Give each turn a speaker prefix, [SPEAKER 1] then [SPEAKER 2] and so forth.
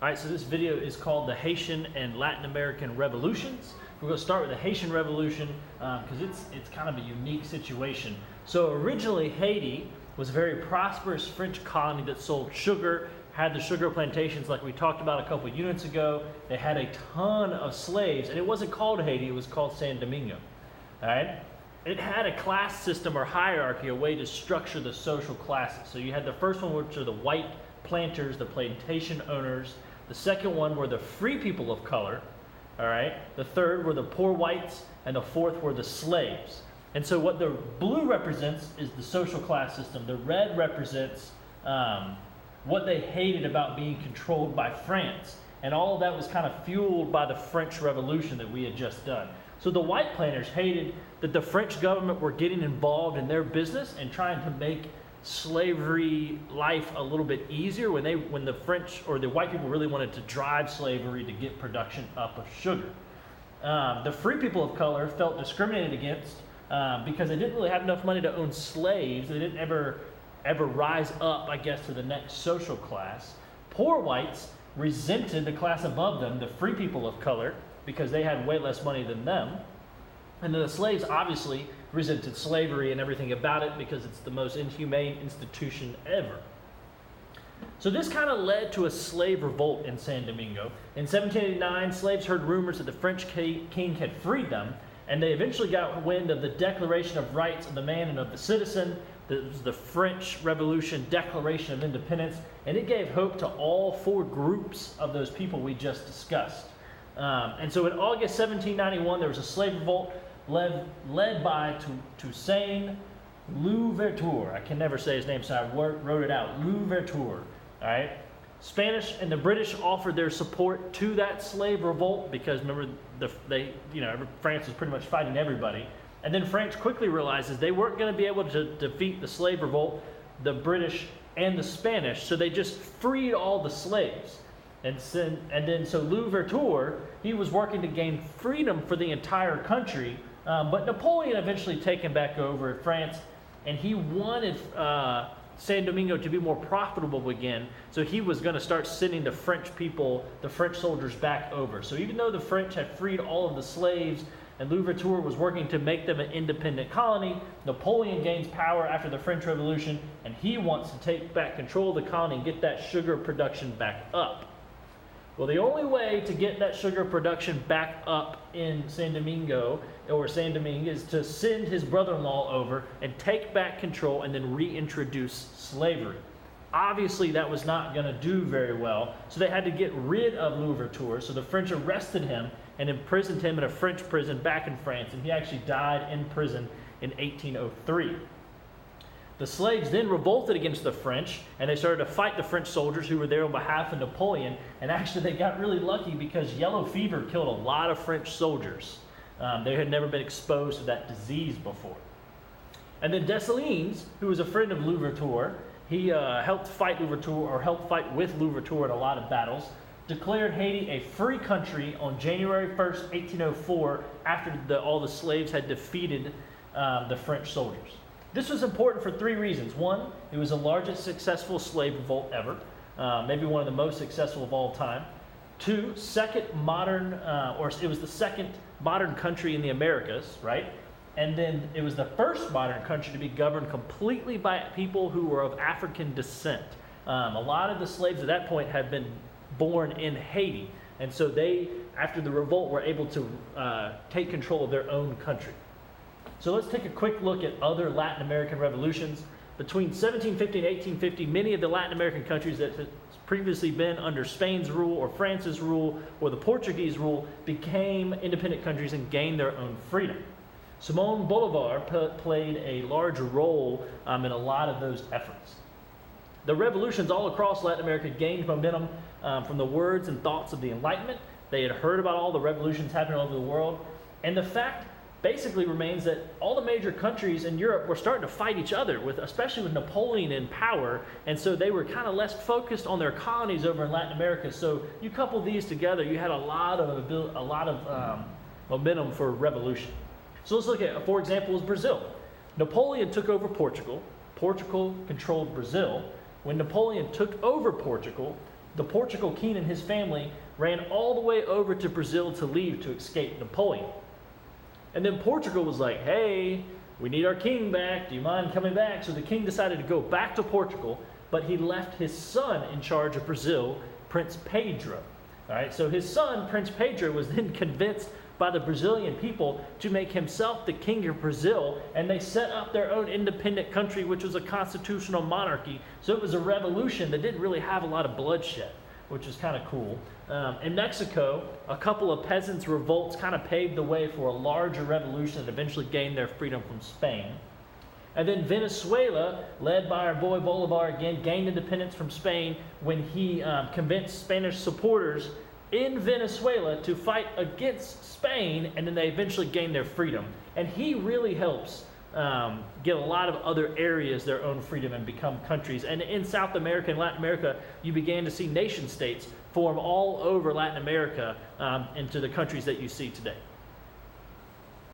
[SPEAKER 1] All right, so this video is called the Haitian and Latin American Revolutions. We're going to start with the Haitian Revolution because it's kind of a unique situation. So originally Haiti was a very prosperous French colony that sold sugar, had the sugar plantations like we talked about a couple units ago. They had a ton of slaves, and it wasn't called Haiti, it was called San Domingo. All right? It had a class system or hierarchy, a way to structure the social classes. So you had the first one, which are the white planters, the plantation owners. The second one were the free people of color. All right. The third were the poor whites, and the fourth were the slaves. And so what the blue represents is the social class system. The red represents what they hated about being controlled by France. And all of that was kind of fueled by the French Revolution that we had just done. So the white planters hated that the French government were getting involved in their business and trying to make slavery life a little bit easier when the French or the white people really wanted to drive slavery to get production up of sugar. The free people of color felt discriminated against because they didn't really have enough money to own slaves. They didn't ever rise up, I guess, to the next social class. Poor whites resented the class above them, the free people of color, because they had way less money than them. And then the slaves obviously resented slavery and everything about it because it's the most inhumane institution ever. So this kind of led to a slave revolt in San Domingo. In 1789, slaves heard rumors that the French king had freed them, and they eventually got wind of the Declaration of Rights of the Man and of the Citizen. That was the French Revolution Declaration of Independence, and it gave hope to all four groups of those people we just discussed. And so in August 1791, there was a slave revolt led by Toussaint Louverture. I can never say his name, so I wrote it out. Louverture. All right. Spanish and the British offered their support to that slave revolt because remember, France was pretty much fighting everybody. And then France quickly realizes they weren't going to be able to defeat the slave revolt, the British and the Spanish, so they just freed all the slaves. And then Louverture, he was working to gain freedom for the entire country. But Napoleon eventually taken back over France, and he wanted San Domingo to be more profitable again. So he was going to start sending the French people, the French soldiers back over. So even though the French had freed all of the slaves, and Louverture was working to make them an independent colony, Napoleon gains power after the French Revolution, and he wants to take back control of the colony and get that sugar production back up. Well, the only way to get that sugar production back up in San Domingue is to send his brother-in-law over and take back control and then reintroduce slavery. Obviously, that was not going to do very well, so they had to get rid of Louverture. So the French arrested him and imprisoned him in a French prison back in France, and he actually died in prison in 1803. The slaves then revolted against the French, and they started to fight the French soldiers who were there on behalf of Napoleon. And actually, they got really lucky because yellow fever killed a lot of French soldiers. They had never been exposed to that disease before. And then Dessalines, who was a friend of Louverture, he helped fight with Louverture in a lot of battles, declared Haiti a free country on January 1st, 1804, after all the slaves had defeated the French soldiers. This was important for three reasons. One, it was the largest successful slave revolt ever, maybe one of the most successful of all time. Two, it was the second modern country in the Americas, right? And then it was the first modern country to be governed completely by people who were of African descent. A lot of the slaves at that point had been born in Haiti, and so they, after the revolt, were able to take control of their own country. So let's take a quick look at other Latin American revolutions. Between 1750 and 1850, many of the Latin American countries that had previously been under Spain's rule or France's rule or the Portuguese rule became independent countries and gained their own freedom. Simón Bolívar played a large role in a lot of those efforts. The revolutions all across Latin America gained momentum from the words and thoughts of the Enlightenment. They had heard about all the revolutions happening all over the world, and the fact basically remains that all the major countries in Europe were starting to fight each other, especially with Napoleon in power, and so they were kind of less focused on their colonies over in Latin America. So you couple these together, you had a lot of momentum for revolution. So let's look at, for example, is Brazil. Napoleon took over Portugal. Portugal controlled Brazil. When Napoleon took over Portugal, the Portugal king and his family ran all the way over to Brazil to leave to escape Napoleon. And then Portugal was like, hey, we need our king back. Do you mind coming back? So the king decided to go back to Portugal, but he left his son in charge of Brazil, Prince Pedro. All right, so his son, Prince Pedro, was then convinced by the Brazilian people to make himself the king of Brazil, and they set up their own independent country, which was a constitutional monarchy. So it was a revolution that didn't really have a lot of bloodshed, which is kind of cool. In Mexico, a couple of peasants' revolts kind of paved the way for a larger revolution that eventually gained their freedom from Spain. And then Venezuela, led by our boy Bolivar again, gained independence from Spain when he convinced Spanish supporters in Venezuela to fight against Spain, and then they eventually gained their freedom. And he really helps get a lot of other areas their own freedom and become countries. And in South America and Latin America, you began to see nation states form all over Latin America into the countries that you see today.